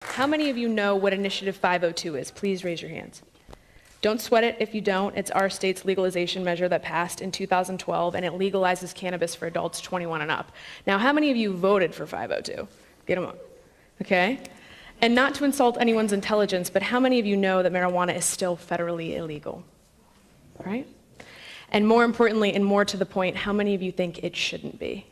How many of you know what Initiative 502 is? Please raise your hands. Don't sweat it if you don't. It's our state's legalization measure that passed in 2012, and it legalizes cannabis for adults 21 and up. Now, how many of you voted for 502? Get them up. Okay? And not to insult anyone's intelligence, but how many of you know that marijuana is still federally illegal? Right? And more importantly, and more to the point, how many of you think it shouldn't be?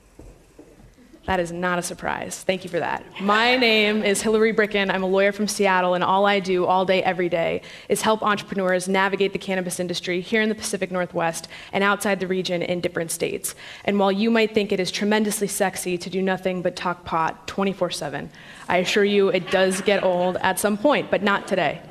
That is not a surprise. Thank you for that. My name is Hilary Bricken. I'm a lawyer from Seattle, and all I do all day, every day, is help entrepreneurs navigate the cannabis industry here in the Pacific Northwest and outside the region in different states. And while you might think it is tremendously sexy to do nothing but talk pot 24/7, I assure you it does get old at some point, but not today.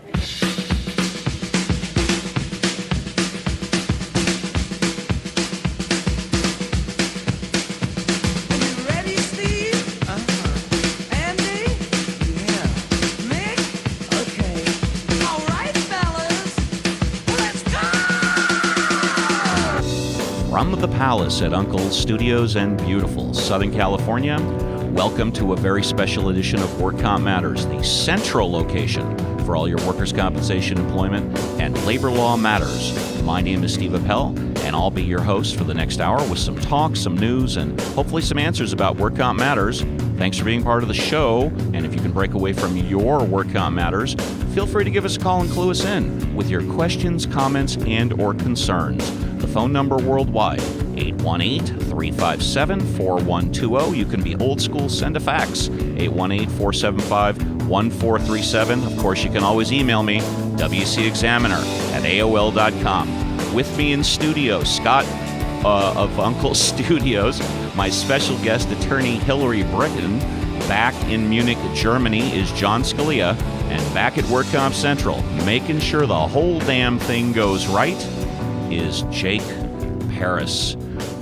From the Palace at Uncle's Studios in beautiful Southern California, welcome to a very special edition of Work Comp Matters, the central location for all your workers' compensation, employment, and labor law matters. My name is Steve Appel, and I'll be your host for the next hour with some talk, some news, and hopefully some answers about Work Comp Matters. Thanks for being part of the show, and if you can break away from your Work Comp Matters, feel free to give us a call and clue us in with your questions, comments, and or concerns. The phone number worldwide, 818-357-4120. You can be old school, send a fax, 818-475-1437. Of course, you can always email me, wcexaminer@aol.com. With me in studio, Scott of Uncle's Studios, my special guest attorney, Hilary Bricken. Back in Munich, Germany, is John Scalia. And back at WorkComp Central, making sure the whole damn thing goes right, is Jake Paris.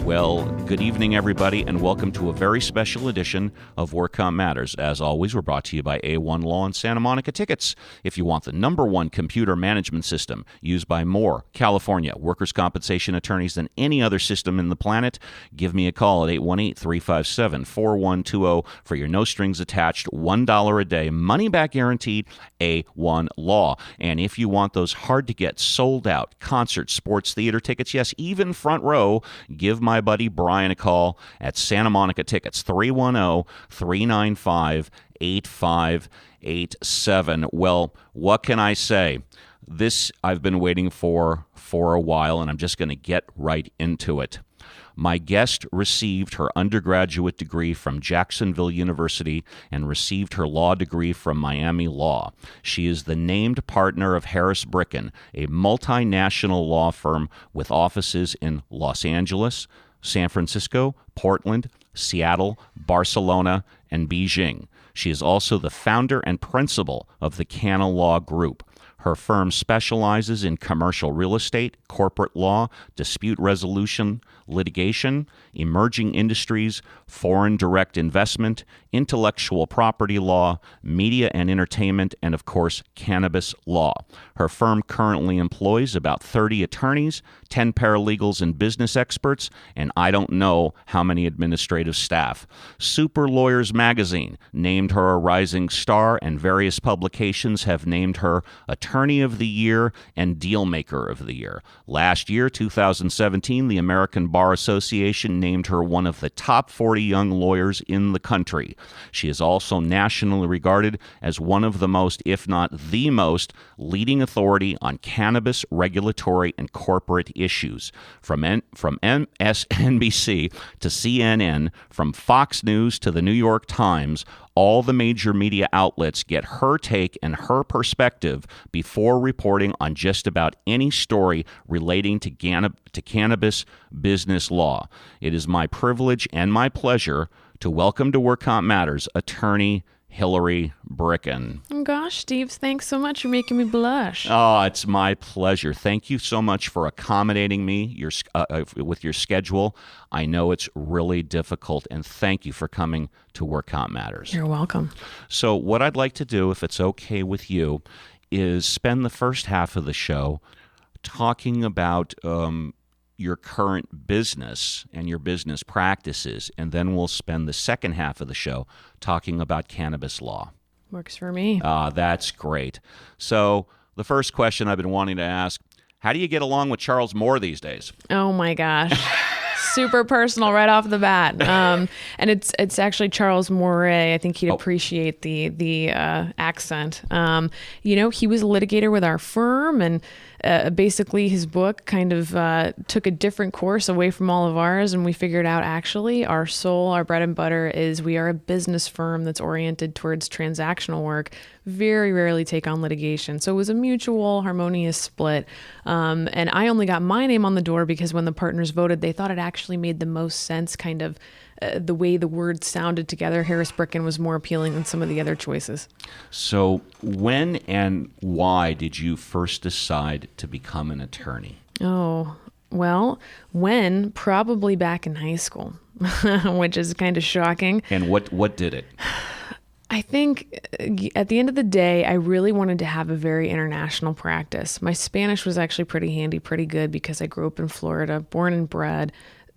Well, good evening, everybody, and welcome to a very special edition of WorkComp Matters. As always, we're brought to you by A1 Law and Santa Monica Tickets. If you want the #1 computer management system used by more California workers' compensation attorneys than any other system in the planet, give me a call at 818-357-4120 for your no-strings-attached $1 a day, money-back guaranteed A1 Law. And if you want those hard-to-get, sold-out concert, sports, theater tickets, yes, even front row, give my buddy Brian a call at Santa Monica Tickets, 310-395-8587. Well, what can I say? This I've been waiting for a while, and I'm just going to get right into it. My guest received her undergraduate degree from Jacksonville University and received her law degree from Miami Law. She is the named partner of Hilary Bricken, a multinational law firm with offices in Los Angeles, San Francisco, Portland, Seattle, Barcelona, and Beijing. She is also the founder and principal of the Canna Law Group. Her firm specializes in commercial real estate, corporate law, dispute resolution, litigation, emerging industries, foreign direct investment, intellectual property law, media and entertainment, and of course, cannabis law. Her firm currently employs about 30 attorneys, 10 paralegals and business experts, and I don't know how many administrative staff. Super Lawyers Magazine named her a rising star, and various publications have named her Attorney of the Year and Dealmaker of the Year. Last year, 2017, the American Bar Association named her one of the top 40 young lawyers in the country. She is also nationally regarded as one of the most, if not the most, leading authority on cannabis regulatory and corporate issues. From MSNBC to CNN, from Fox News to the New York Times, all the major media outlets get her take and her perspective before reporting on just about any story relating to cannabis business law. It is my privilege and my pleasure to welcome to WorkComp Matters attorney Hilary Bricken. Oh gosh, Steve, thanks so much. You're making me blush. Oh, it's my pleasure. Thank you so much for accommodating me with your schedule. I know it's really difficult, and thank you for coming to WorkComp Matters. You're welcome. So what I'd like to do, if it's okay with you, is spend the first half of the show talking about your current business and your business practices, and then we'll spend the second half of the show talking about cannabis law. Works for me. That's great. So the first question I've been wanting to ask, how do you get along with Charles Moore these days? Oh my gosh. Super personal right off the bat. And it's actually Charles Moray. I think he'd appreciate the accent. He was a litigator with our firm, and basically his book kind of took a different course away from all of ours, and we figured out actually our soul, our bread and butter is we are a business firm that's oriented towards transactional work, very rarely take on litigation. So it was a mutual, harmonious split. And I only got my name on the door because when the partners voted, they thought it actually made the most sense, kind of the way the words sounded together. Harris Bricken was more appealing than some of the other choices. So when and why did you first decide to become an attorney? Oh, well, when? Probably back in high school, which is kind of shocking. And what did it? I think at the end of the day, I really wanted to have a very international practice. My Spanish was actually pretty handy, pretty good, because I grew up in Florida, born and bred,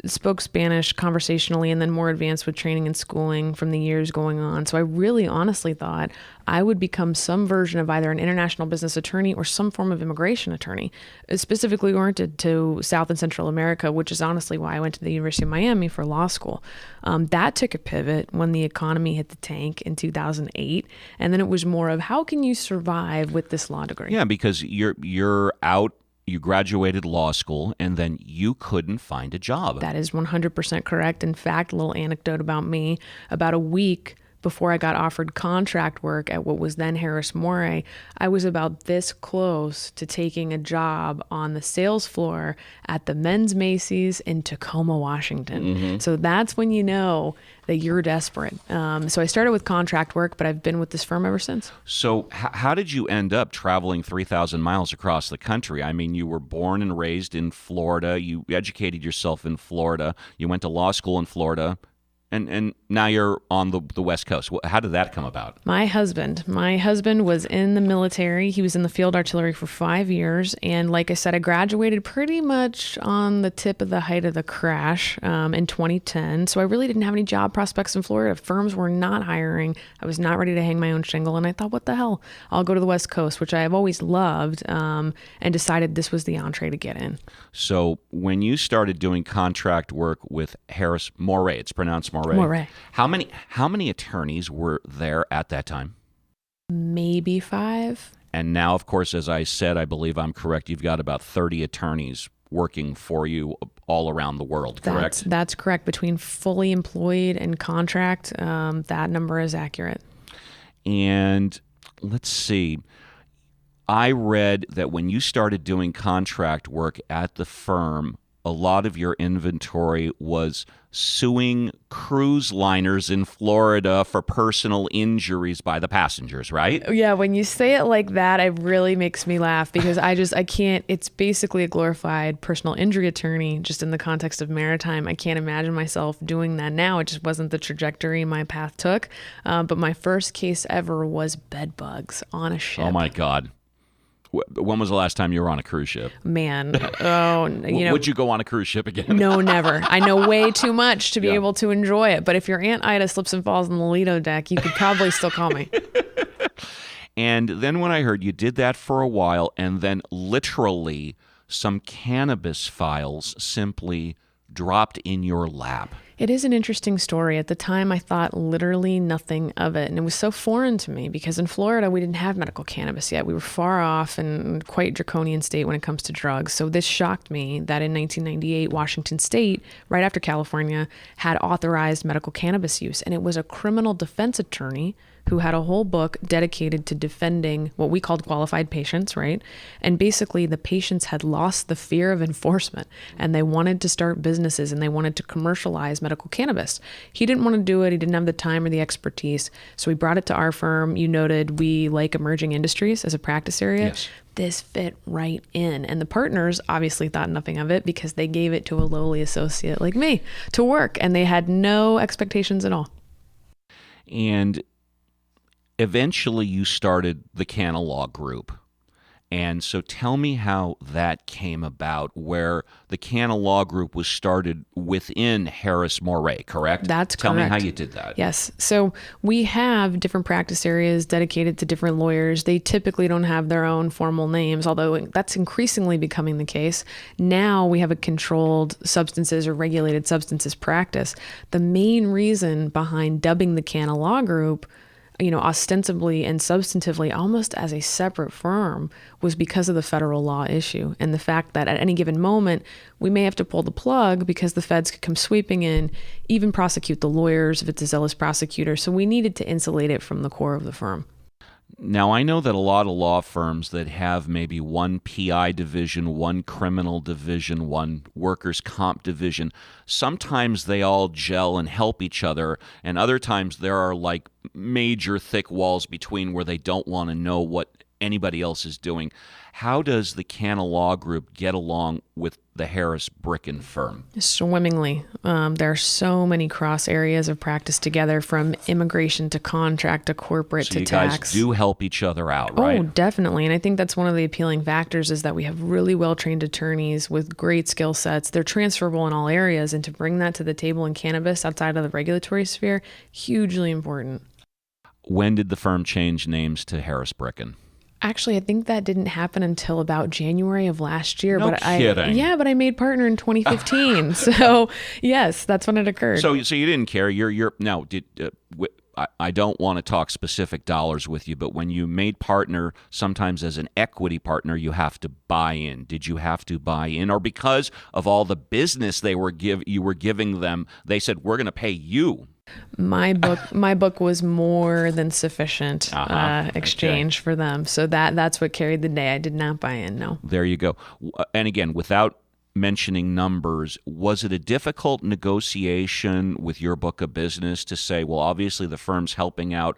spoke Spanish conversationally, and then more advanced with training and schooling from the years going on. So I really honestly thought I would become some version of either an international business attorney or some form of immigration attorney, specifically oriented to South and Central America, which is honestly why I went to the University of Miami for law school. That took a pivot when the economy hit the tank in 2008. And then it was more of how can you survive with this law degree? Yeah, because you're out. You graduated law school, and then you couldn't find a job. That is 100% correct. In fact, a little anecdote about me, about a week before I got offered contract work at what was then Harris Moray, I was about this close to taking a job on the sales floor at the men's Macy's in Tacoma, Washington. Mm-hmm. So that's when you know that you're desperate. So I started with contract work, but I've been with this firm ever since. So how did you end up traveling 3,000 miles across the country? I mean, you were born and raised in Florida. You educated yourself in Florida. You went to law school in Florida. And now you're on the West Coast. How did that come about? My husband was in the military. He was in the field artillery for 5 years. And like I said, I graduated pretty much on the tip of the height of the crash in 2010. So I really didn't have any job prospects in Florida. Firms were not hiring. I was not ready to hang my own shingle. And I thought, what the hell? I'll go to the West Coast, which I have always loved, and decided this was the entree to get in. So when you started doing contract work with Harris Moray, it's pronounced Moray. How many attorneys were there at that time? Maybe 5. And now, of course, as I said, I believe I'm correct, you've got about 30 attorneys working for you all around the world, correct? That's correct. Between fully employed and contract, that number is accurate. And let's see. I read that when you started doing contract work at the firm, a lot of your inventory was suing cruise liners in Florida for personal injuries by the passengers, right? Yeah, when you say it like that, it really makes me laugh because I can't, it's basically a glorified personal injury attorney just in the context of maritime. I can't imagine myself doing that now. It just wasn't the trajectory my path took. But my first case ever was bed bugs on a ship. Oh my God. When was the last time you were on a cruise ship? Man, Would you go on a cruise ship again? No, never. I know way too much to be able to enjoy it. But if your Aunt Ida slips and falls on the Lido deck, you could probably still call me. And then when I heard you did that for a while, and then literally some cannabis files simply dropped in your lap. It is an interesting story. At the time, I thought literally nothing of it. And it was so foreign to me because in Florida, we didn't have medical cannabis yet. We were far off and quite draconian state when it comes to drugs. So this shocked me that in 1998, Washington State, right after California, had authorized medical cannabis use. And it was a criminal defense attorney who had a whole book dedicated to defending what we called qualified patients, right? And basically the patients had lost the fear of enforcement and they wanted to start businesses and they wanted to commercialize medical cannabis. He didn't want to do it. He didn't have the time or the expertise. So we brought it to our firm. You noted we like emerging industries as a practice area. Yes. This fit right in. And the partners obviously thought nothing of it because they gave it to a lowly associate like me to work and they had no expectations at all. And eventually you started the Canna Law Group. And so tell me how that came about, where the Canna Law Group was started within Harris Moray, correct? That's Tell me correct. how you did that. Yes. So we have different practice areas dedicated to different lawyers. They typically don't have their own formal names, although that's increasingly becoming the case. Now we have a controlled substances or regulated substances practice. The main reason behind dubbing the Canna Law Group, ostensibly and substantively almost as a separate firm, was because of the federal law issue and the fact that at any given moment, we may have to pull the plug because the feds could come sweeping in, even prosecute the lawyers if it's a zealous prosecutor. So we needed to insulate it from the core of the firm. Now, I know that a lot of law firms that have maybe one PI division, one criminal division, one workers' comp division, sometimes they all gel and help each other, and other times there are like major thick walls between where they don't want to know what anybody else is doing. How does the Canna Law Group get along with the Harris Bricken firm? Swimmingly. There are so many cross areas of practice together, from immigration to contract to corporate So to you tax. guys do help each other out, right? Oh, definitely. And I think that's one of the appealing factors, is that we have really well-trained attorneys with great skill sets. They're transferable in all areas. And to bring that to the table in cannabis outside of the regulatory sphere, hugely important. When did the firm change names to Harris Bricken? Actually, I think that didn't happen until about January of last year. No but kidding. But I made partner in 2015. So yes, that's when it occurred. So you didn't care. You're now. I don't want to talk specific dollars with you, but when you made partner, sometimes as an equity partner, you have to buy in. Did you have to buy in, or because of all the business you were giving them, they said, we're going to pay you? My book was more than sufficient exchange for them. So that's what carried the day. I did not buy in, no. There you go. And again, without mentioning numbers, was it a difficult negotiation with your book of business to say, well, obviously the firm's helping out,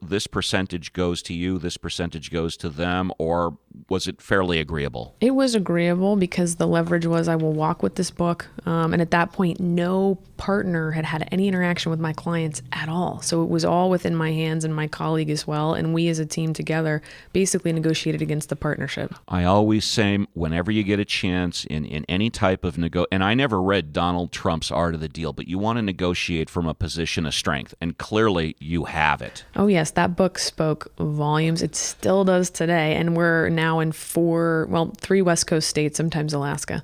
this percentage goes to you, this percentage goes to them, or was it fairly agreeable? It was agreeable because the leverage was, I will walk with this book. And at that point, no partner had any interaction with my clients at all. So it was all within my hands and my colleague as well. And we as a team together basically negotiated against the partnership. I always say, whenever you get a chance in any type of and I never read Donald Trump's Art of the Deal, but you want to negotiate from a position of strength. And clearly you have it. Oh, yes. That book spoke volumes. It still does today. And we're now in 3 West Coast states, sometimes Alaska.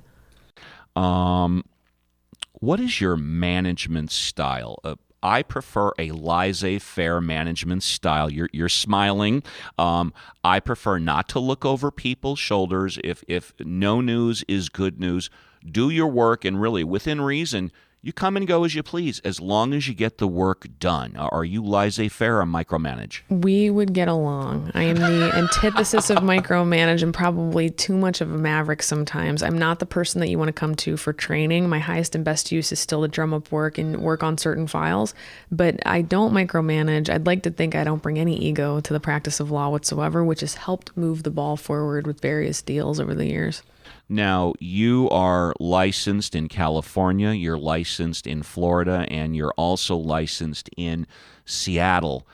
What is your management style? I prefer a laissez-faire management style. You're smiling. I prefer not to look over people's shoulders. If no news is good news, do your work, and really, within reason, you come and go as you please, as long as you get the work done. Are you laissez-faire or micromanage? We would get along. I am the antithesis of micromanage and probably too much of a maverick sometimes. I'm not the person that you want to come to for training. My highest and best use is still to drum up work and work on certain files, but I don't micromanage. I'd like to think I don't bring any ego to the practice of law whatsoever, which has helped move the ball forward with various deals over the years. Now, you are licensed in California, you're licensed in Florida, and you're also licensed in Seattle.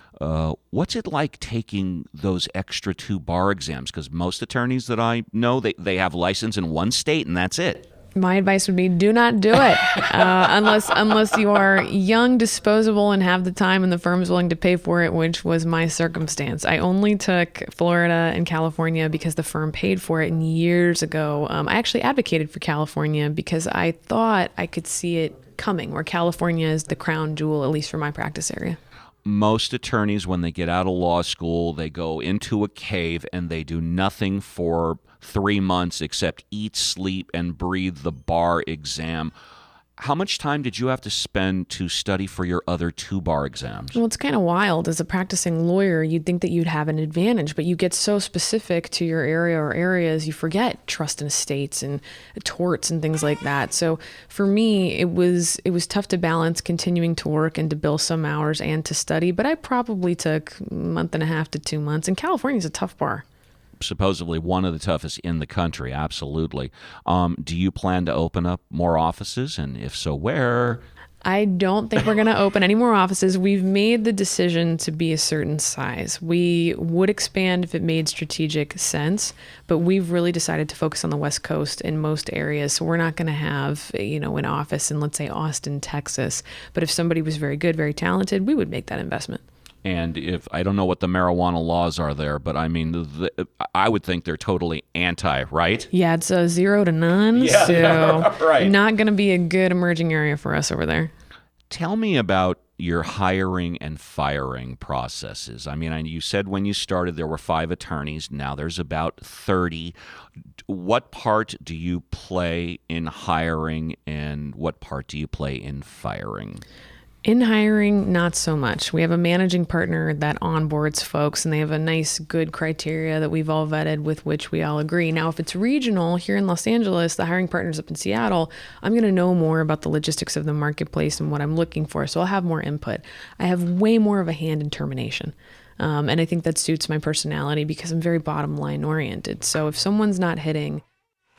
What's it like taking those extra 2 bar exams? Because most attorneys that I know, they have license in one state, and that's it. My advice would be do not do it unless you are young, disposable, and have the time and the firm's willing to pay for it, which was my circumstance. I only took Florida and California because the firm paid for it, and years ago, I actually advocated for California because I thought I could see it coming, where California is the crown jewel, at least for my practice area. Most attorneys, when they get out of law school, they go into a cave and they do nothing for 3 months except eat, sleep, and breathe the bar exam. How much time did you have to spend to study for your other 2 bar exams? Well, it's kind of wild. As a practicing lawyer, you'd think that you'd have an advantage, but you get so specific to your area or areas, you forget trust and estates and torts and things like that. So for me, it was tough to balance continuing to work and to bill some hours and to study, but I probably took a month and a half to 2 months. And California's a tough bar. Supposedly one of the toughest in the country, absolutely. Do you plan to open up more offices, and if so, where? I don't think we're going to open any more offices. We've made the decision to be a certain size. We would expand if it made strategic sense, but we've really decided to focus on the West Coast in most areas. So we're not going to have, an office in, let's say, Austin, Texas. But if somebody was very good, very talented, we would make that investment. And if I don't know what the marijuana laws are there, but I mean, I would think they're totally anti, right? Yeah, it's a 0 to none. Yeah, so right. Not going to be a good emerging area for us over there. Tell me about your hiring and firing processes. I mean, you said when you started there were 5 attorneys. Now there's about 30. What part do you play in hiring, and what part do you play in firing? In hiring, not so much. We have a managing partner that onboards folks, and they have a nice, good criteria that we've all vetted with which we all agree. Now, if it's regional here in Los Angeles, the hiring partner's up in Seattle, I'm going to know more about the logistics of the marketplace and what I'm looking for, so I'll have more input. I have way more of a hand in termination. And I think that suits my personality because I'm very bottom line oriented. So if someone's not hitting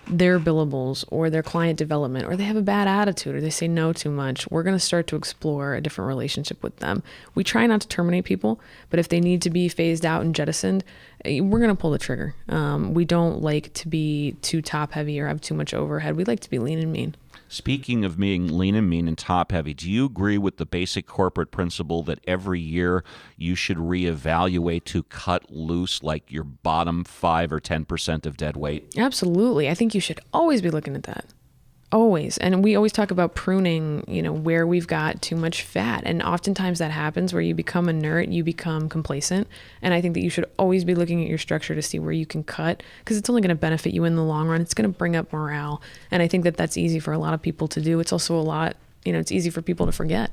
their billables or their client development, or they have a bad attitude, or they say no too much, we're going to start to explore a different relationship with them. We try not to terminate people, but if they need to be phased out and jettisoned, we're going to pull the trigger. We don't like to be too top heavy or have too much overhead. We like to be lean and mean. Speaking of being lean and mean and top heavy, do you agree with the basic corporate principle that every year you should reevaluate to cut loose like your bottom 5 or 10% of dead weight? Absolutely. I think you should always be looking at that. Always. And we always talk about pruning, where we've got too much fat. And oftentimes that happens where you become inert, you become complacent. And I think that you should always be looking at your structure to see where you can cut, because it's only going to benefit you in the long run. It's going to bring up morale. And I think that that's easy for a lot of people to do. It's also it's easy for people to forget.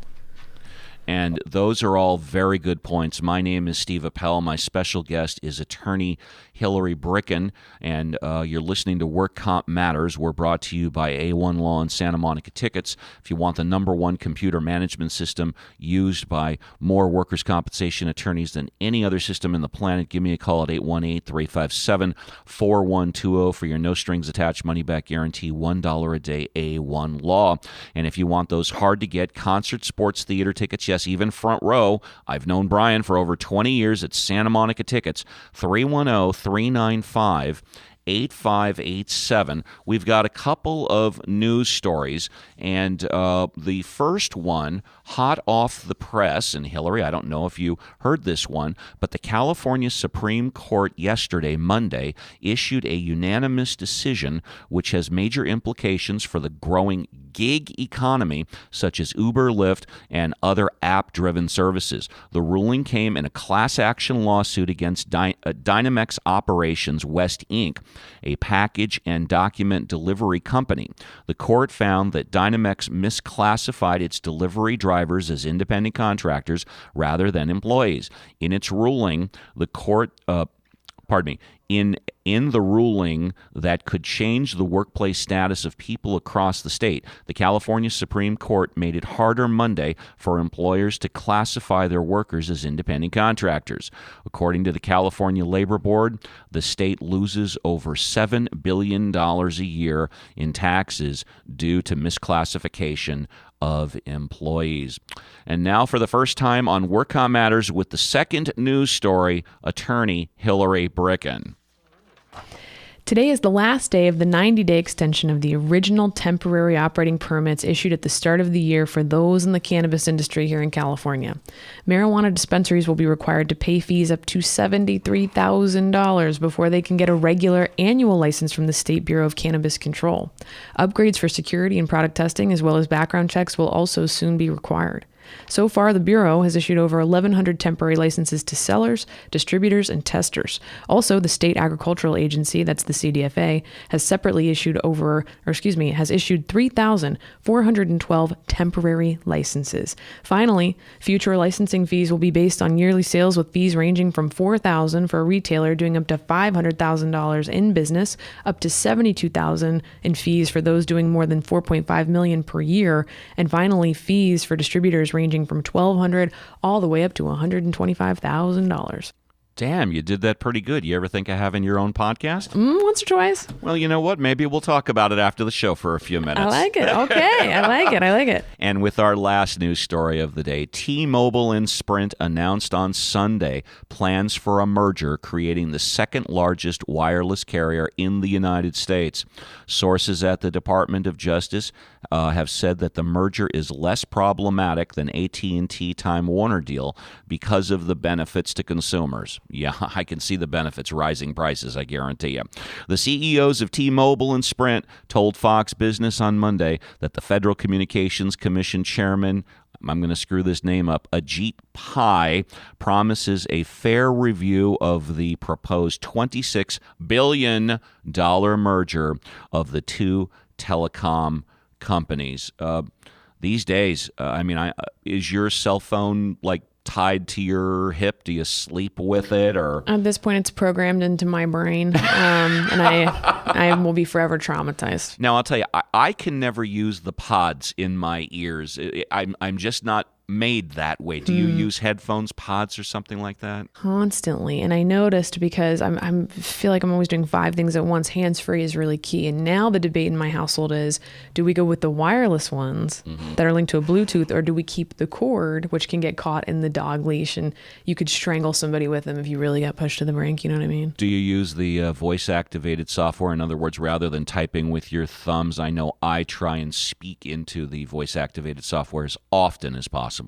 And those are all very good points. My name is Steve Appel. My special guest is attorney Hilary Bricken, and you're listening to Work Comp Matters. We're brought to you by A1 Law and Santa Monica Tickets. If you want the #1 computer management system used by more workers' compensation attorneys than any other system in the planet, give me a call at 818-357-4120 for your no-strings-attached money-back guarantee, $1 a day, A1 Law. And if you want those hard-to-get concert, sports, theater tickets, yes, even front row, I've known Brian for over 20 years at Santa Monica Tickets, 310-395-8587. We've got a couple of news stories, and the first one, hot off the press, and Hillary, I don't know if you heard this one, but the California Supreme Court yesterday, Monday, issued a unanimous decision which has major implications for the growing gig economy, such as Uber, Lyft, and other app-driven services. The ruling came in a class action lawsuit against Dynamex Operations West, Inc., a package and document delivery company. The court found that Dynamex misclassified its delivery drivers as independent contractors rather than employees. In its ruling, the court, in the ruling that could change the workplace status of people across the state, the California Supreme Court made it harder Monday for employers to classify their workers as independent contractors. According to the California Labor Board, the state loses over $7 billion a year in taxes due to misclassification of employees. And now, for the first time on Work Comp Matters, with the second news story, attorney Hilary Bricken. Today is the last day of the 90-day extension of the original temporary operating permits issued at the start of the year for those in the cannabis industry here in California. Marijuana dispensaries will be required to pay fees up to $73,000 before they can get a regular annual license from the State Bureau of Cannabis Control. Upgrades for security and product testing, as well as background checks, will also soon be required. So far, the Bureau has issued over 1,100 temporary licenses to sellers, distributors, and testers. Also, the State Agricultural Agency, that's the CDFA, has separately issued has issued 3,412 temporary licenses. Finally, future licensing fees will be based on yearly sales, with fees ranging from $4,000 for a retailer doing up to $500,000 in business, up to $72,000 in fees for those doing more than $4.5 million per year, and finally, fees for distributors ranging from $1,200 all the way up to $125,000. Damn, you did that pretty good. You ever think of having your own podcast? Once or twice. Well, you know what? Maybe we'll talk about it after the show for a few minutes. I like it. Okay. I like it. And with our last news story of the day, T-Mobile and Sprint announced on Sunday plans for a merger, creating the second largest wireless carrier in the United States. Sources at the Department of Justice have said that the merger is less problematic than AT&T Time Warner deal because of the benefits to consumers. Yeah, I can see the benefits, rising prices, I guarantee you. The CEOs of T-Mobile and Sprint told Fox Business on Monday that the Federal Communications Commission chairman, I'm going to screw this name up, Ajit Pai, promises a fair review of the proposed $26 billion merger of the two telecom companies. These days, is your cell phone like tied to your hip? Do you sleep with it, or At this point, it's programmed into my brain, and I will be forever traumatized. Now, I'll tell you, I can never use the pods in my ears. I'm just not made that way. Do you use headphones, pods, or something like that? Constantly. And I noticed, because I feel like I'm always doing 5 things at once, hands-free is really key. And now the debate in my household is, do we go with the wireless ones that are linked to a Bluetooth, or do we keep the cord, which can get caught in the dog leash and you could strangle somebody with them if you really got pushed to the brink, you know what I mean? Do you use the voice-activated software? In other words, rather than typing with your thumbs, I know I try and speak into the voice-activated software as often as possible.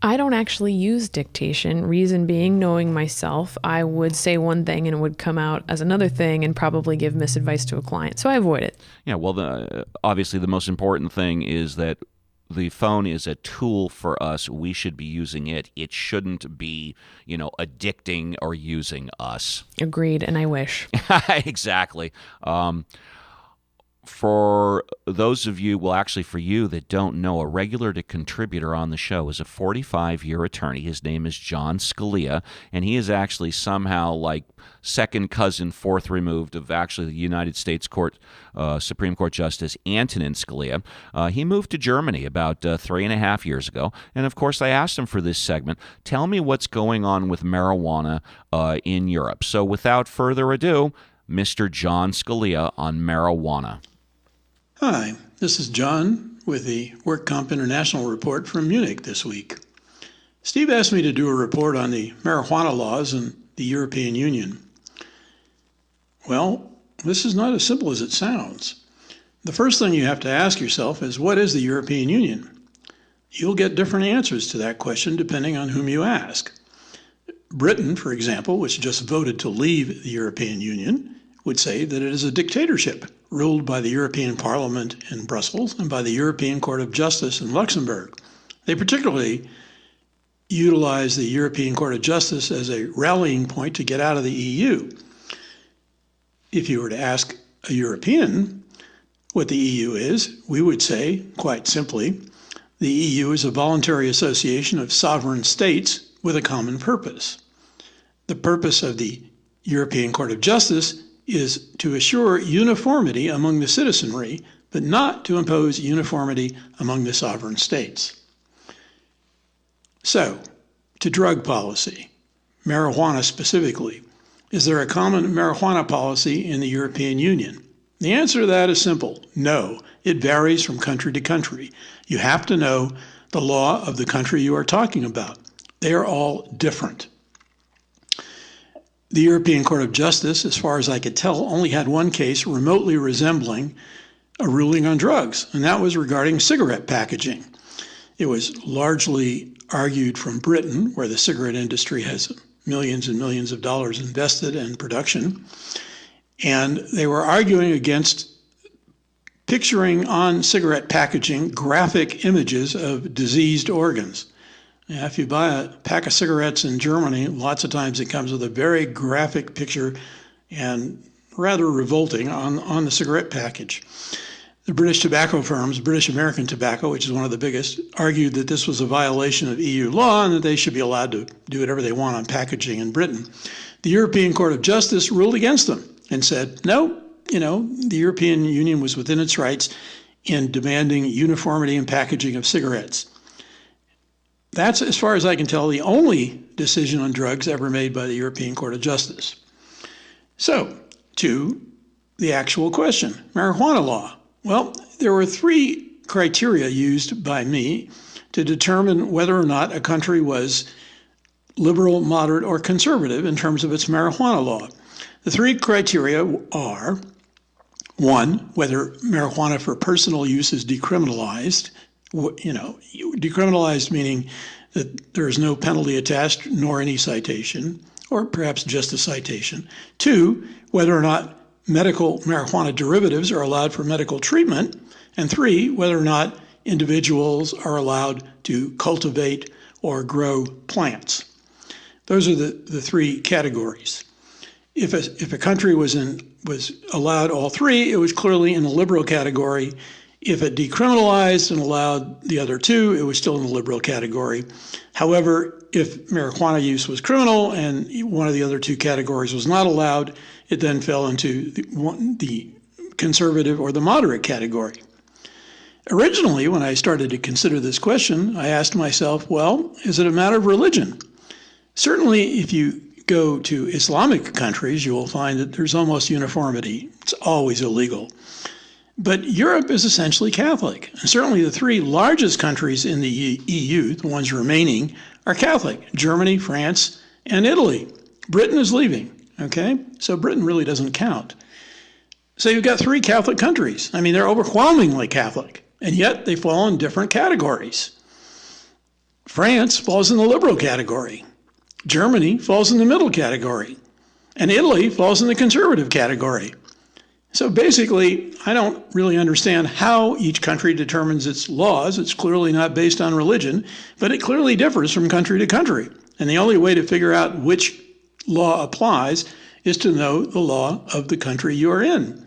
I don't actually use dictation. Reason being, knowing myself, I would say one thing and it would come out as another thing and probably give misadvice to a client. So I avoid it. Yeah, well, obviously the most important thing is that the phone is a tool for us. We should be using it. It shouldn't be, addicting or using us. Agreed, and I wish. Exactly. For those of you, well, actually for you that don't know, a regular contributor on the show is a 45-year attorney. His name is John Scalia, and he is actually somehow like second cousin, fourth removed of actually the United States Supreme Court Justice Antonin Scalia. He moved to Germany about 3.5 years ago, and of course I asked him for this segment, tell me what's going on with marijuana in Europe. So without further ado, Mr. John Scalia on marijuana. Hi, this is John with the Work Comp International report from Munich this week. Steve asked me to do a report on the marijuana laws in the European Union. Well, this is not as simple as it sounds. The first thing you have to ask yourself is, what is the European Union? You'll get different answers to that question depending on whom you ask. Britain, for example, which just voted to leave the European Union, would say that it is a dictatorship ruled by the European Parliament in Brussels and by the European Court of Justice in Luxembourg. They particularly utilize the European Court of Justice as a rallying point to get out of the EU. If you were to ask a European what the EU is, we would say, quite simply, the EU is a voluntary association of sovereign states with a common purpose. The purpose of the European Court of Justice is to assure uniformity among the citizenry, but not to impose uniformity among the sovereign states. So, to drug policy, marijuana specifically, is there a common marijuana policy in the European Union? The answer to that is simple: no. It varies from country to country. You have to know the law of the country you are talking about. They are all different. The European Court of Justice, as far as I could tell, only had one case remotely resembling a ruling on drugs, and that was regarding cigarette packaging. It was largely argued from Britain, where the cigarette industry has millions and millions of dollars invested in production, and they were arguing against picturing on cigarette packaging graphic images of diseased organs. Now, if you buy a pack of cigarettes in Germany, lots of times it comes with a very graphic picture and rather revolting on the cigarette package. The British tobacco firms, British American Tobacco, which is one of the biggest, argued that this was a violation of EU law and that they should be allowed to do whatever they want on packaging in Britain. The European Court of Justice ruled against them and said, no, the European Union was within its rights in demanding uniformity in packaging of cigarettes. That's, as far as I can tell, the only decision on drugs ever made by the European Court of Justice. So, to the actual question, marijuana law. Well, there were three criteria used by me to determine whether or not a country was liberal, moderate, or conservative in terms of its marijuana law. The three criteria are, one, whether marijuana for personal use is decriminalized. Decriminalized meaning that there is no penalty attached nor any citation, or perhaps just a citation. Two, whether or not medical marijuana derivatives are allowed for medical treatment. And three, whether or not individuals are allowed to cultivate or grow plants. Those are the three categories. If a country was allowed all three, it was clearly in the liberal category. If it decriminalized and allowed the other two, it was still in the liberal category. However, if marijuana use was criminal and one of the other two categories was not allowed, it then fell into the conservative or the moderate category. Originally, when I started to consider this question, I asked myself, well, is it a matter of religion? Certainly, if you go to Islamic countries, you will find that there's almost uniformity. It's always illegal. But Europe is essentially Catholic. And certainly the three largest countries in the EU, the ones remaining, are Catholic: Germany, France, and Italy. Britain is leaving, okay? So Britain really doesn't count. So you've got three Catholic countries. I mean, they're overwhelmingly Catholic, and yet they fall in different categories. France falls in the liberal category. Germany falls in the middle category. And Italy falls in the conservative category. So basically, I don't really understand how each country determines its laws. It's clearly not based on religion, but it clearly differs from country to country. And the only way to figure out which law applies is to know the law of the country you are in.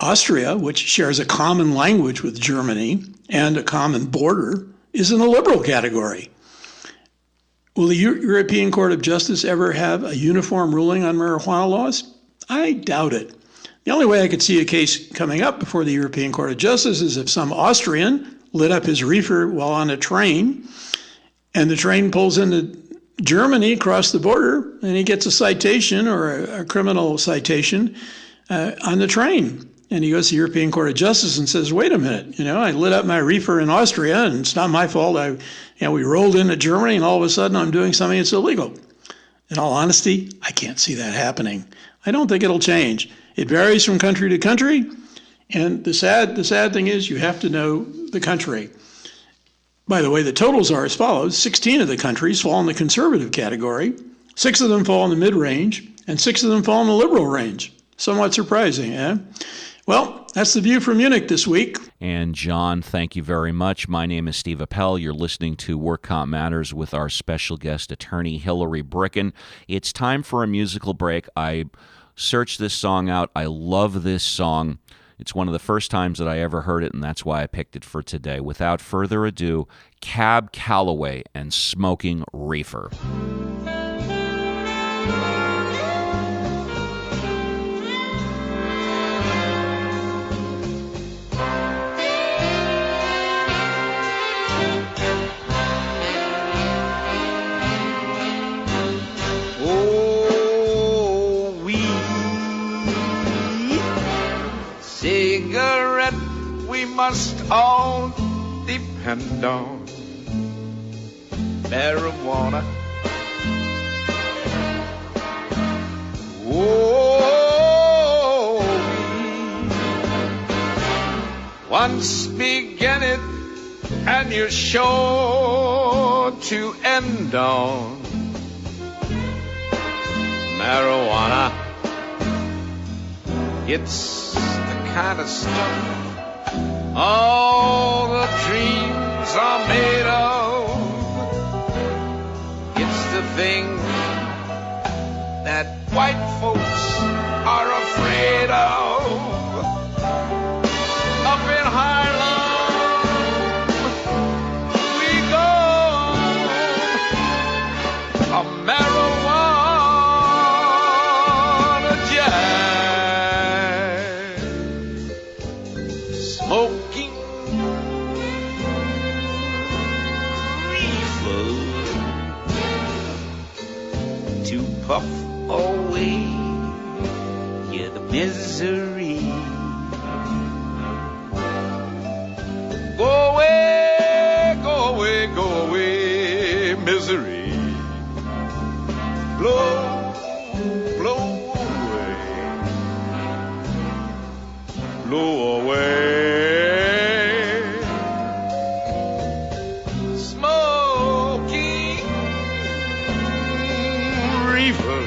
Austria, which shares a common language with Germany and a common border, is in the liberal category. Will the European Court of Justice ever have a uniform ruling on marijuana laws? I doubt it. The only way I could see a case coming up before the European Court of Justice is if some Austrian lit up his reefer while on a train, and the train pulls into Germany across the border, and he gets a citation or a criminal citation on the train. And he goes to the European Court of Justice and says, wait a minute, I lit up my reefer in Austria, and it's not my fault. We rolled into Germany, and all of a sudden I'm doing something that's illegal. In all honesty, I can't see that happening. I don't think it'll change. It varies from country to country, and the sad thing is you have to know the country. By the way, the totals are as follows. 16 of the countries fall in the conservative category, 6 of them fall in the mid-range, and 6 of them fall in the liberal range. Somewhat surprising, eh? Well, that's the view from Munich this week. And John, thank you very much. My name is Steve Appel. You're listening to Work Comp Matters with our special guest attorney, Hilary Bricken. It's time for a musical break. I searched this song out. I love this song. It's one of the first times that I ever heard it, and that's why I picked it for today. Without further ado, Cab Calloway and Smoking Reefer. Cigarette we must all depend on. Marijuana. Oh, we once began it, and you're sure to end on marijuana. It's kind of stuff all the dreams are made of. It's the thing that white folks are afraid of. Up in Harlem we go, a marijuana jam. Smoking to puff away yeah, the misery. Go away, go away, go away, misery. Blow, blow away, blow away. Smoking reefer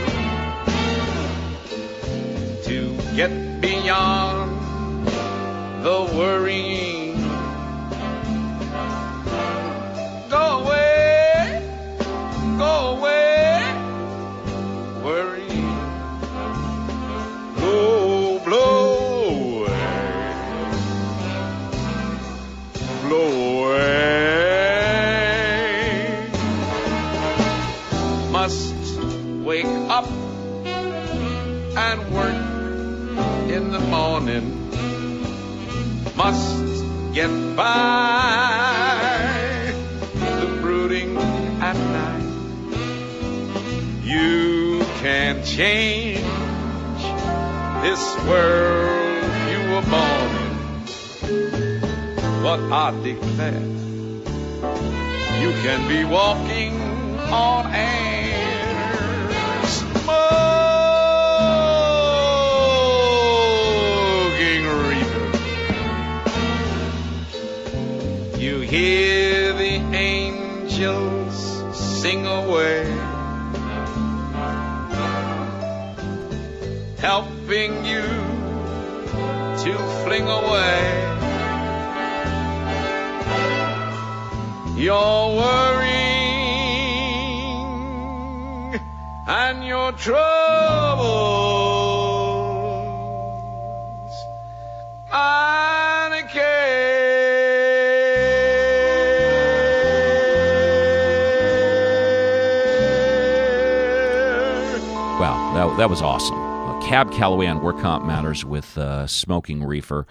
to get beyond the worrying. Go away, go away, worry, blow, blow away, blow away. Must wake up and work in the morning. Must get by the brooding at night. You can change this world you were born in, but I declare you can be walking on air. Smoking reefer. You hear the angels sing away, helping you to fling away your worrying and your troubles and Wow, that was awesome. Cab Calloway on Work Comp Matters with Smoking Reefer.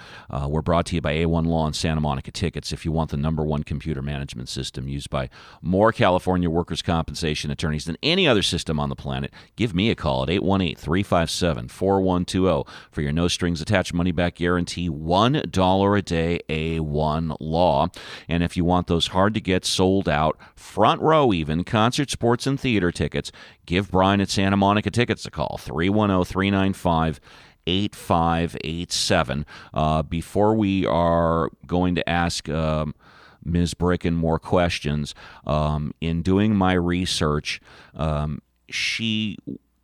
We're brought to you by A1 Law and Santa Monica Tickets. If you want the #1 computer management system used by more California workers' compensation attorneys than any other system on the planet, give me a call at 818-357-4120 for your no-strings-attached money-back guarantee, $1 a day, A1 Law. And if you want those hard-to-get, sold-out, front row even, concert, sports, and theater tickets, give Brian at Santa Monica Tickets a call, 310-395-8587. Before we are going to ask Ms. Bricken more questions, in doing my research,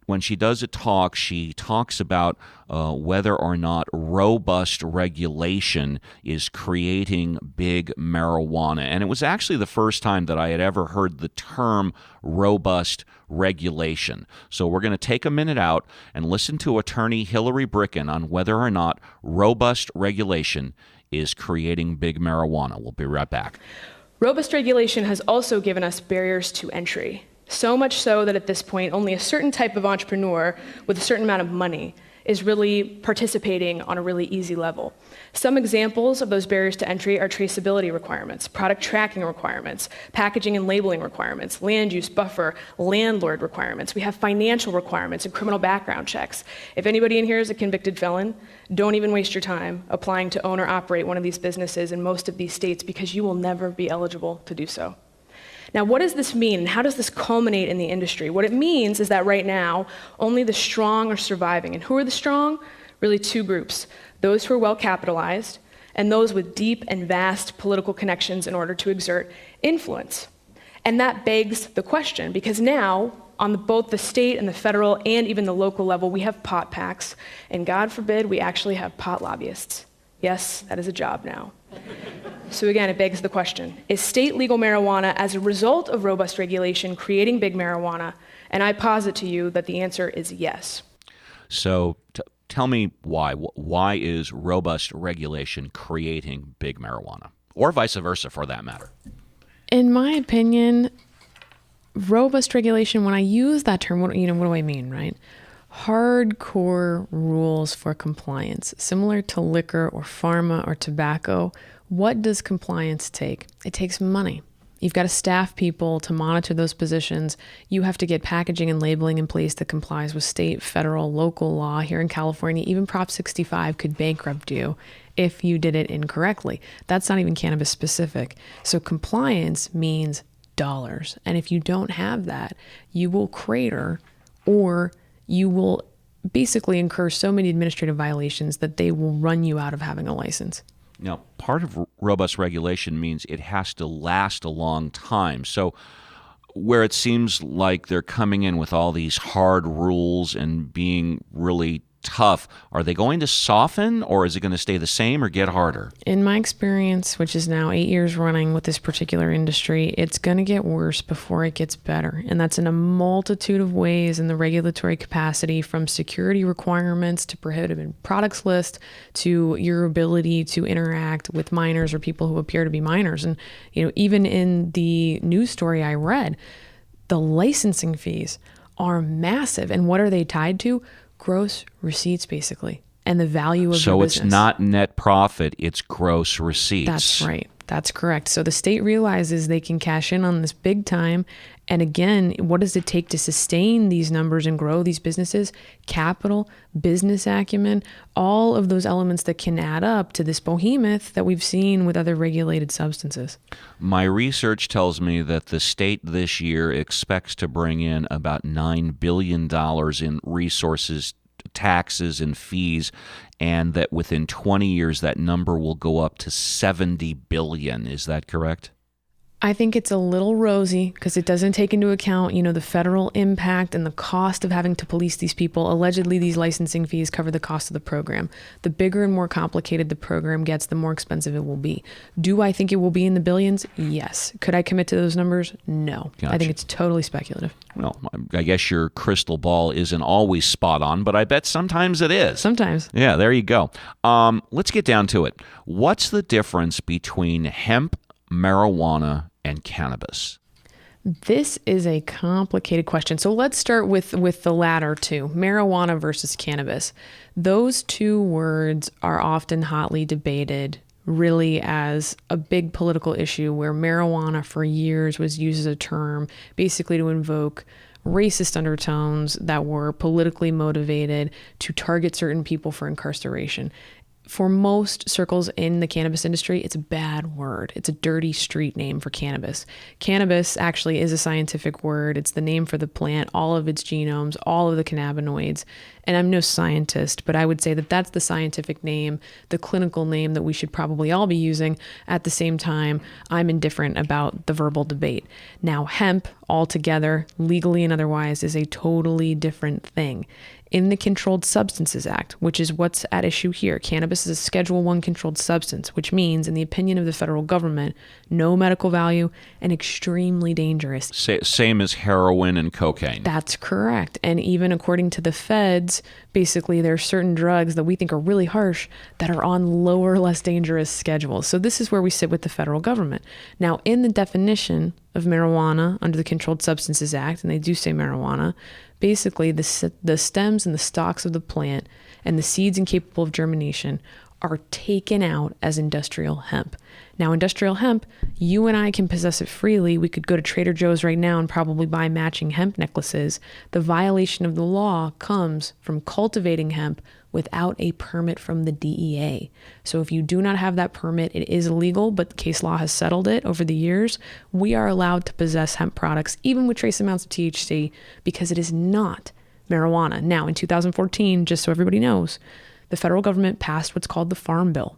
when she does a talk, she talks about whether or not robust regulation is creating big marijuana. And it was actually the first time that I had ever heard the term robust regulation. So we're going to take a minute out and listen to attorney Hilary Bricken on whether or not robust regulation is creating big marijuana. We'll be right back. Robust regulation has also given us barriers to entry. So much so that at this point, only a certain type of entrepreneur with a certain amount of money is really participating on a really easy level. Some examples of those barriers to entry are traceability requirements, product tracking requirements, packaging and labeling requirements, land use buffer, landlord requirements. We have financial requirements and criminal background checks. If anybody in here is a convicted felon, don't even waste your time applying to own or operate one of these businesses in most of these states because you will never be eligible to do so. Now, what does this mean, and how does this culminate in the industry? What it means is that right now, only the strong are surviving. And who are the strong? Really two groups. Those who are well capitalized, and those with deep and vast political connections in order to exert influence. And that begs the question, because now, on both the state and the federal and even the local level, we have pot packs, and God forbid we actually have pot lobbyists. Yes, that is a job now. So again, it begs the question, is state legal marijuana as a result of robust regulation creating big marijuana? And I posit to you that the answer is yes. So tell me why. Why is robust regulation creating big marijuana? Or vice versa, for that matter. In my opinion, robust regulation, when I use that term, what do I mean, right? Hardcore rules for compliance, similar to liquor or pharma or tobacco. What does compliance take? It takes money. You've got to staff people to monitor those positions. You have to get packaging and labeling in place that complies with state, federal, local law. Here in California, even Prop 65 could bankrupt you if you did it incorrectly. That's not even cannabis specific. So compliance means dollars. And if you don't have that, you will crater, or you will basically incur so many administrative violations that they will run you out of having a license. Now, part of robust regulation means it has to last a long time. So where it seems like they're coming in with all these hard rules and being really tough, are they going to soften, or is it going to stay the same or get harder? In my experience, which is now 8 years running with this particular industry, it's going to get worse before it gets better. And that's in a multitude of ways in the regulatory capacity, from security requirements to prohibited products list to your ability to interact with minors or people who appear to be minors. And, even in the news story I read, the licensing fees are massive. And what are they tied to? Gross receipts, basically, and the value of your business. So it's not net profit, it's gross receipts. That's right. That's correct. So the state realizes they can cash in on this big time. And again, what does it take to sustain these numbers and grow these businesses? Capital, business acumen, all of those elements that can add up to this behemoth that we've seen with other regulated substances. My research tells me that the state this year expects to bring in about $9 billion in resources, taxes, and fees, and that within 20 years that number will go up to $70 billion. Is that correct? I think it's a little rosy because it doesn't take into account, the federal impact and the cost of having to police these people. Allegedly, these licensing fees cover the cost of the program. The bigger and more complicated the program gets, the more expensive it will be. Do I think it will be in the billions? Yes. Could I commit to those numbers? No. Gotcha. I think it's totally speculative. Well, I guess your crystal ball isn't always spot on, but I bet sometimes it is. Sometimes. Yeah, there you go. Let's get down to it. What's the difference between hemp, marijuana, and cannabis? This is a complicated question. So let's start with the latter two, marijuana versus cannabis. Those two words are often hotly debated, really as a big political issue, where marijuana for years was used as a term basically to invoke racist undertones that were politically motivated to target certain people for incarceration. For most circles in the cannabis industry, it's a bad word. It's a dirty street name for cannabis. Cannabis actually is a scientific word. It's the name for the plant, all of its genomes, all of the cannabinoids. And I'm no scientist, but I would say that that's the scientific name, the clinical name that we should probably all be using. At the same time, I'm indifferent about the verbal debate. Now, hemp altogether, legally and otherwise, is a totally different thing. In the Controlled Substances Act, which is what's at issue here, cannabis is a Schedule I controlled substance, which means, in the opinion of the federal government, no medical value and extremely dangerous. Same as heroin and cocaine. That's correct. And even according to the feds, basically there are certain drugs that we think are really harsh that are on lower, less dangerous schedules. So this is where we sit with the federal government. Now, in the definition of marijuana under the Controlled Substances Act, and they do say marijuana, basically the stems and the stalks of the plant and the seeds incapable of germination are taken out as industrial hemp. Now, industrial hemp, you and I can possess it freely. We could go to Trader Joe's right now and probably buy matching hemp necklaces. The violation of the law comes from cultivating hemp without a permit from the DEA. So if you do not have that permit, it is illegal, but case law has settled it over the years. We are allowed to possess hemp products, even with trace amounts of THC, because it is not marijuana. Now, in 2014, just so everybody knows, the federal government passed what's called the Farm Bill.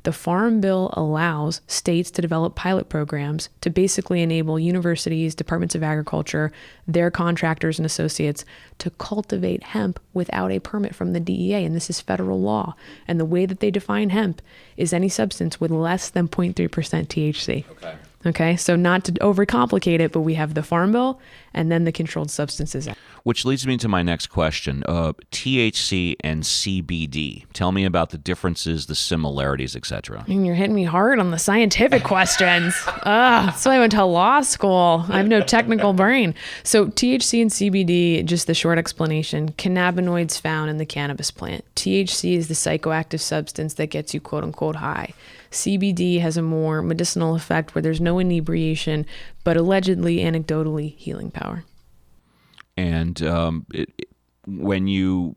The Farm Bill allows states to develop pilot programs to basically enable universities, departments of agriculture, their contractors and associates to cultivate hemp without a permit from the DEA. And this is federal law. And the way that they define hemp is any substance with less than 0.3% THC. Okay, so not to overcomplicate it, but we have the Farm Bill and then the Controlled Substances Act. Which leads me to my next question. THC and CBD. Tell me about the differences, the similarities, etc. And you're hitting me hard on the scientific questions. That's why I went to law school. I have no technical brain. So THC and CBD, just the short explanation, cannabinoids found in the cannabis plant. THC is the psychoactive substance that gets you quote unquote high. CBD has a more medicinal effect where there's no inebriation, but allegedly, anecdotally, healing power. And when you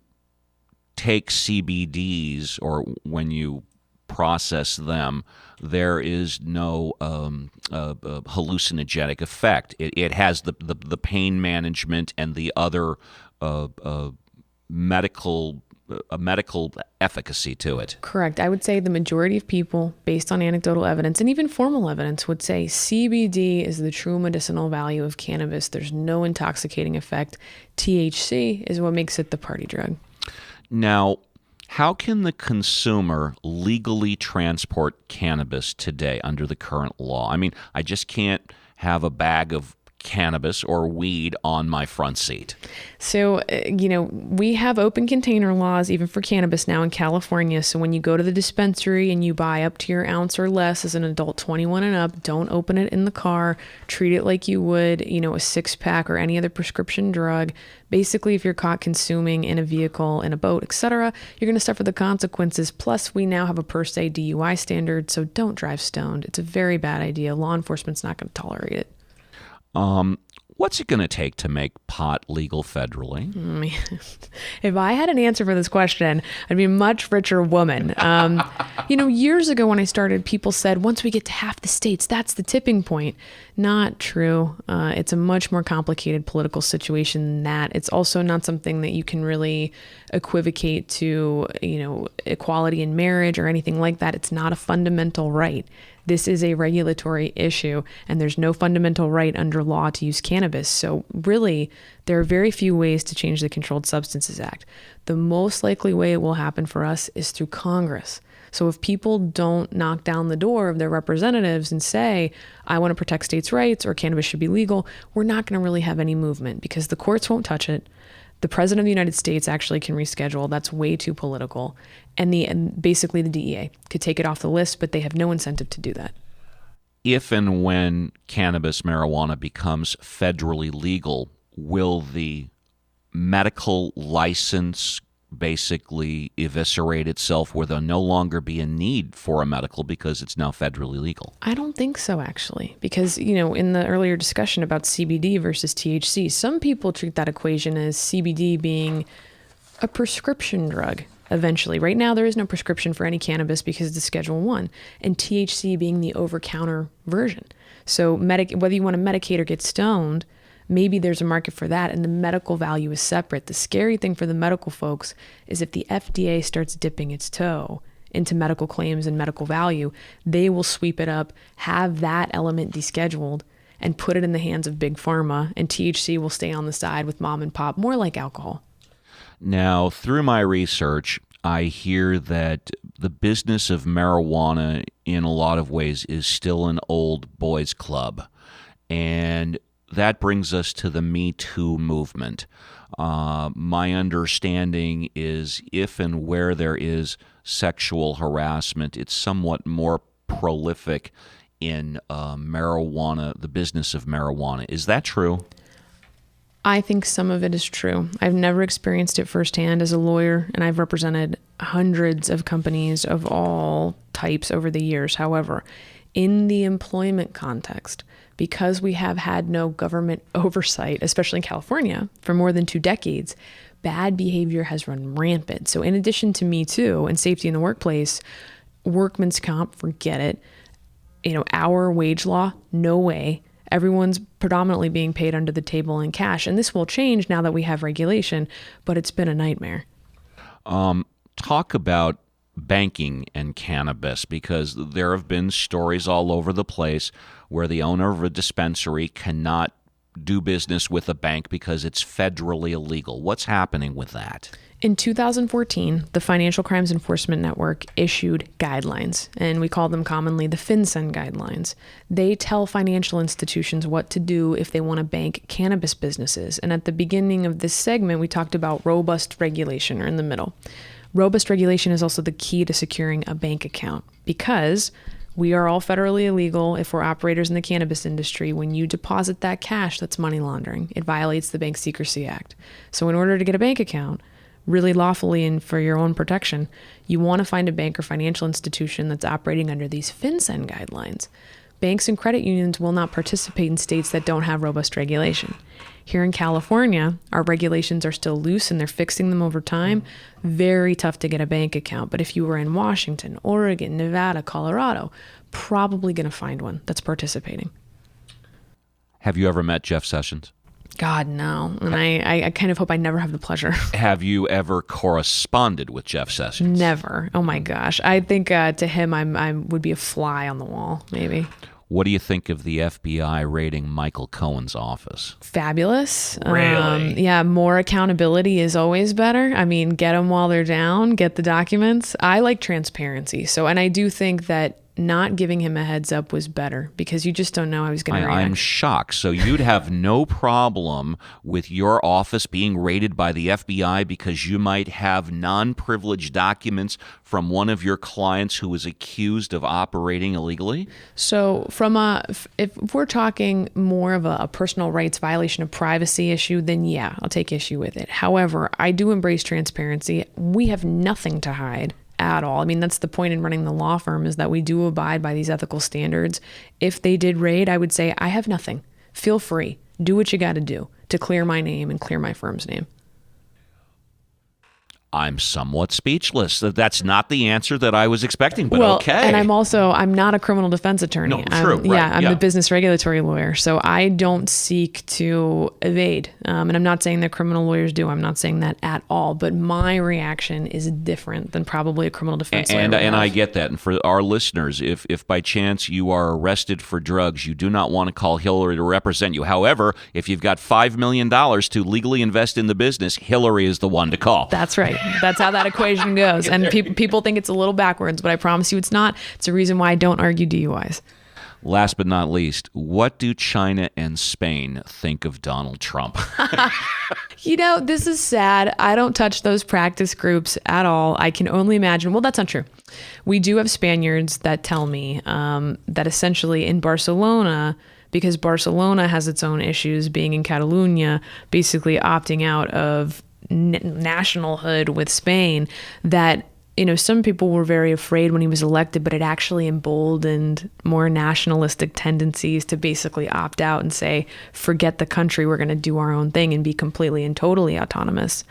take CBDs or when you process them, there is no hallucinogenic effect. It has the pain management and the other medical efficacy to it. Correct. I would say the majority of people, based on anecdotal evidence and even formal evidence, would say CBD is the true medicinal value of cannabis. There's no intoxicating effect. THC is what makes it the party drug. Now, how can the consumer legally transport cannabis today under the current law? I mean, I just can't have a bag of cannabis or weed on my front seat. So, we have open container laws even for cannabis now in California. So when you go to the dispensary and you buy up to your ounce or less as an adult 21 and up, don't open it in the car. Treat it like you would, a six-pack or any other prescription drug. Basically, if you're caught consuming in a vehicle, in a boat, etc., you're going to suffer the consequences. Plus, we now have a per se DUI standard, so don't drive stoned. It's a very bad idea. Law enforcement's not going to tolerate it. What's it going to take to make pot legal federally? If I had an answer for this question, I'd be a much richer woman. Years ago when I started, people said, once we get to half the states, that's the tipping point. Not true. It's a much more complicated political situation than that. It's also not something that you can really equivocate to, equality in marriage or anything like that. It's not a fundamental right. This is a regulatory issue, and there's no fundamental right under law to use cannabis. So really, there are very few ways to change the Controlled Substances Act. The most likely way it will happen for us is through Congress. So if people don't knock down the door of their representatives and say, I want to protect states' rights or cannabis should be legal, we're not going to really have any movement because the courts won't touch it. The President of the United States actually can reschedule. That's way too political. And basically the DEA could take it off the list, but they have no incentive to do that. If and when cannabis, marijuana becomes federally legal, will the medical license basically eviscerate itself where there'll no longer be a need for a medical because it's now federally legal? I don't think so, actually, because, in the earlier discussion about CBD versus THC, some people treat that equation as CBD being a prescription drug eventually. Right now, there is no prescription for any cannabis because it's Schedule I, and THC being the over-counter version. So whether you want to medicate or get stoned, maybe there's a market for that, and the medical value is separate. The scary thing for the medical folks is if the FDA starts dipping its toe into medical claims and medical value, they will sweep it up, have that element descheduled, and put it in the hands of big pharma, and THC will stay on the side with mom and pop, more like alcohol. Now, through my research, I hear that the business of marijuana in a lot of ways is still an old boys club. And that brings us to the Me Too movement. My understanding is if and where there is sexual harassment, it's somewhat more prolific in marijuana, the business of marijuana. Is that true? I think some of it is true. I've never experienced it firsthand as a lawyer, and I've represented hundreds of companies of all types over the years. However, in the employment context, because we have had no government oversight, especially in California, for more than 2 decades, bad behavior has run rampant. So in addition to Me Too and safety in the workplace, workman's comp, forget it. Hour wage law, no way. Everyone's predominantly being paid under the table in cash. And this will change now that we have regulation, but it's been a nightmare. Talk about banking and cannabis, because there have been stories all over the place where the owner of a dispensary cannot do business with a bank because it's federally illegal. What's happening with that? In 2014, the Financial Crimes Enforcement Network issued guidelines, and we call them commonly the FinCEN guidelines. They tell financial institutions what to do if they want to bank cannabis businesses. And at the beginning of this segment, we talked about robust regulation, or in the middle. Robust regulation is also the key to securing a bank account, because we are all federally illegal if we're operators in the cannabis industry. When you deposit that cash, that's money laundering. It violates the Bank Secrecy Act. So in order to get a bank account, really lawfully and for your own protection, you want to find a bank or financial institution that's operating under these FinCEN guidelines. Banks and credit unions will not participate in states that don't have robust regulation. Here in California, our regulations are still loose and they're fixing them over time. Very tough to get a bank account. But if you were in Washington, Oregon, Nevada, Colorado, probably going to find one that's participating. Have you ever met Jeff Sessions? God, no. And I kind of hope I never have the pleasure. Have you ever corresponded with Jeff Sessions? Never. Oh my gosh. I think to him, I would be a fly on the wall, maybe. What do you think of the FBI raiding Michael Cohen's office? Fabulous. Really? Yeah, more accountability is always better. I mean, get them while they're down, get the documents. I like transparency. And I do think that not giving him a heads up was better, because you just don't know how he's going to react. I'm shocked. So you'd have no problem with your office being raided by the FBI because you might have non-privileged documents from one of your clients who is accused of operating illegally? So if we're talking more of a personal rights violation of privacy issue, then yeah, I'll take issue with it. However, I do embrace transparency. We have nothing to hide at all. I mean, that's the point in running the law firm, is that we do abide by these ethical standards. If they did raid, I would say, I have nothing. Feel free. Do what you got to do to clear my name and clear my firm's name. I'm somewhat speechless. That's not the answer that I was expecting, but okay. And I'm not a criminal defense attorney. No, true. I'm a business regulatory lawyer. So I don't seek to evade. And I'm not saying that criminal lawyers do. I'm not saying that at all. But my reaction is different than probably a criminal defense lawyer. And I get that. And for our listeners, if by chance you are arrested for drugs, you do not want to call Hilary to represent you. However, if you've got $5 million to legally invest in the business, Hilary is the one to call. That's right. That's how that equation goes. And people think it's a little backwards, but I promise you it's not. It's a reason why I don't argue DUIs. Last but not least, what do China and Spain think of Donald Trump? This is sad. I don't touch those practice groups at all. I can only imagine. Well, that's not true. We do have Spaniards that tell me that essentially in Barcelona, because Barcelona has its own issues being in Catalonia, basically opting out of nationalhood with Spain, that some people were very afraid when he was elected, but it actually emboldened more nationalistic tendencies to basically opt out and say, forget the country, we're going to do our own thing and be completely and totally autonomous.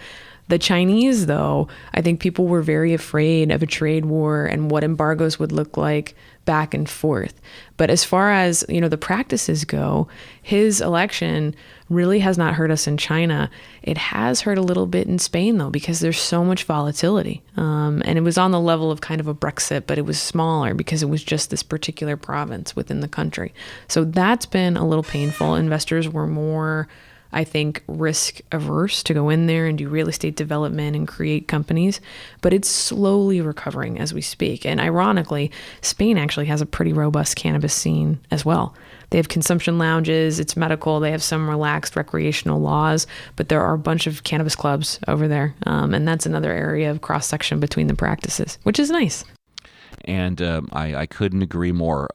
The Chinese, though, I think people were very afraid of a trade war and what embargoes would look like back and forth. But as far as, the practices go, his election really has not hurt us in China. It has hurt a little bit in Spain, though, because there's so much volatility. And it was on the level of kind of a Brexit, but it was smaller because it was just this particular province within the country. So that's been a little painful. Investors were more, I think, risk averse to go in there and do real estate development and create companies, but it's slowly recovering as we speak. And ironically, Spain actually has a pretty robust cannabis scene as well. They have consumption lounges, it's medical, they have some relaxed recreational laws, but there are a bunch of cannabis clubs over there. And that's another area of cross-section between the practices, which is nice. And I couldn't agree more.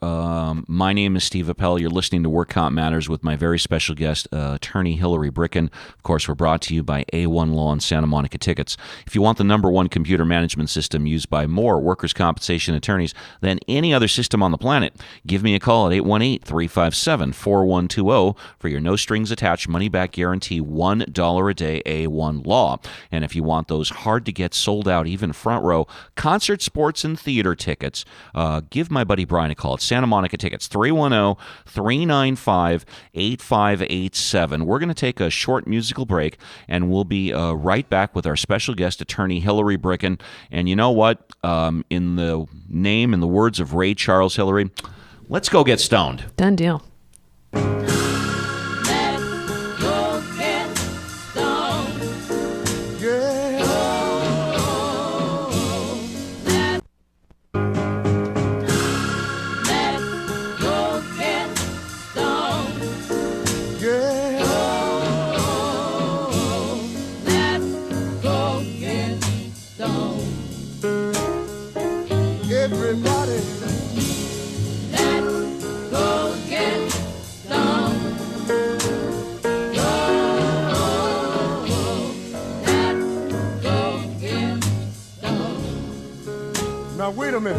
My name is Steve Appel. You're listening to Work Comp Matters with my very special guest, attorney Hilary Bricken. Of course, we're brought to you by A1 Law and Santa Monica Tickets. If you want the #1 computer management system used by more workers' compensation attorneys than any other system on the planet, give me a call at 818-357-4120 for your no-strings-attached money-back guarantee, $1 a day, A1 Law. And if you want those hard-to-get, sold-out, even front-row concert, sports, and theater tickets, give my buddy Brian a call at Santa Monica Tickets, 310-395-8587. We're going to take a short musical break, and we'll be right back with our special guest, attorney Hilary Bricken. And you know what? In the words of Ray Charles, Hilary, let's go get stoned. Done deal. Now wait a minute.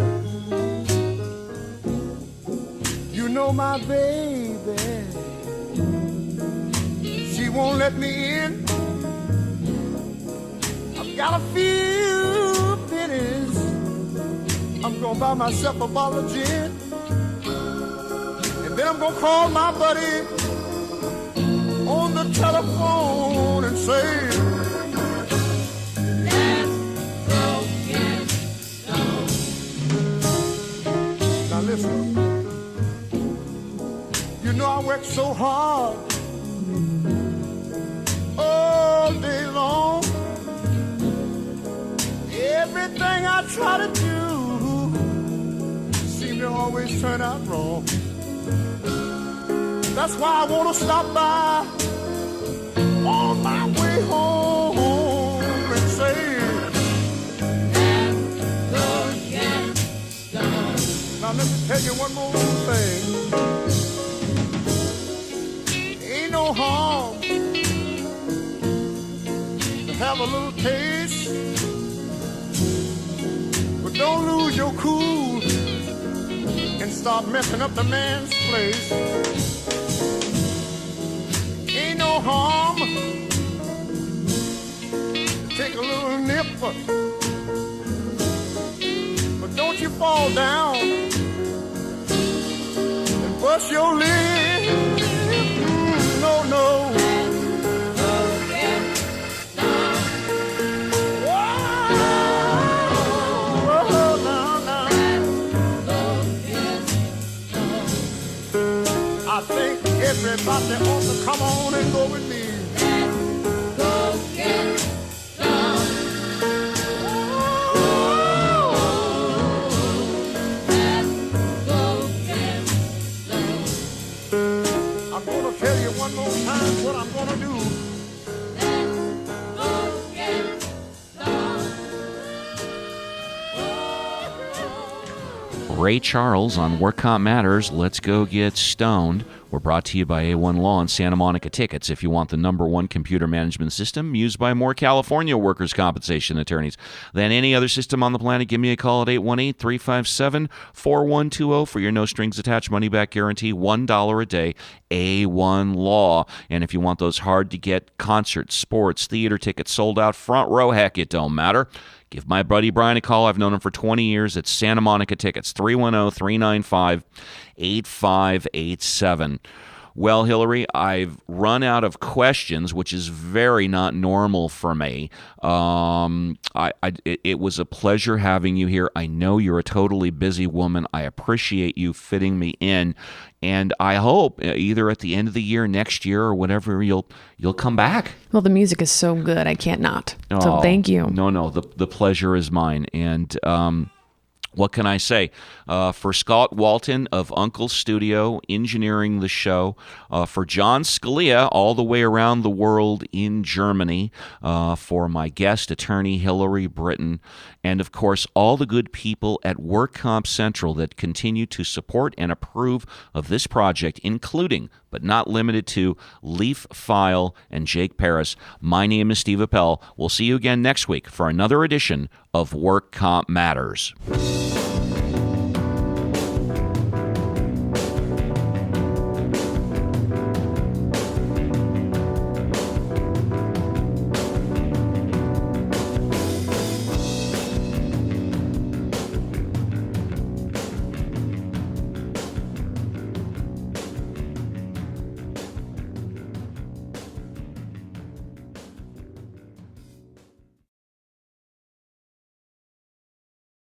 You know my baby, she won't let me in. I've got a few pennies. I'm gonna buy myself a bottle of gin, and then I'm gonna call my buddy on the telephone and say, now listen, you know I work so hard all day long. Everything I try to do seems to always turn out wrong. That's why I want to stop by on my way home and say, now let me tell you one more thing. Ain't no harm to have a little taste, but don't lose your cool and start messing up the man's place. Ain't no harm, take a little nip, but don't you fall down and bust your lip. No, no. I think everybody ought to come on and go with me. Let's go get some. Let's go get some. I'm gonna tell you one more time what I'm gonna do. Let's go get some. Ray Charles on Work Comp Matters. Let's go get stoned. We're brought to you by A1 Law and Santa Monica Tickets. If you want the #1 computer management system used by more California workers' compensation attorneys than any other system on the planet, give me a call at 818-357-4120 for your no-strings-attached money-back guarantee, $1 a day, A1 Law. And if you want those hard-to-get concerts, sports, theater tickets sold out front row, heck, it don't matter. Give my buddy Brian a call. I've known him for 20 years. It's Santa Monica Tickets, 310-395-8587. Well, Hilary, I've run out of questions, which is very not normal for me. It was a pleasure having you here. I know you're a totally busy woman. I appreciate you fitting me in, and I hope either at the end of the year, next year, or whatever, you'll come back. Well, the music is so good, I can't not. So thank you. No, the pleasure is mine, and what can I say? For Scott Walton of Uncle Studio, engineering the show, for John Scalia, all the way around the world in Germany, for my guest, attorney Hilary Bricken, and of course, all the good people at Work Comp Central that continue to support and approve of this project, including, but not limited to, Leaf File and Jake Paris. My name is Steve Appel. We'll see you again next week for another edition of Work Comp Matters.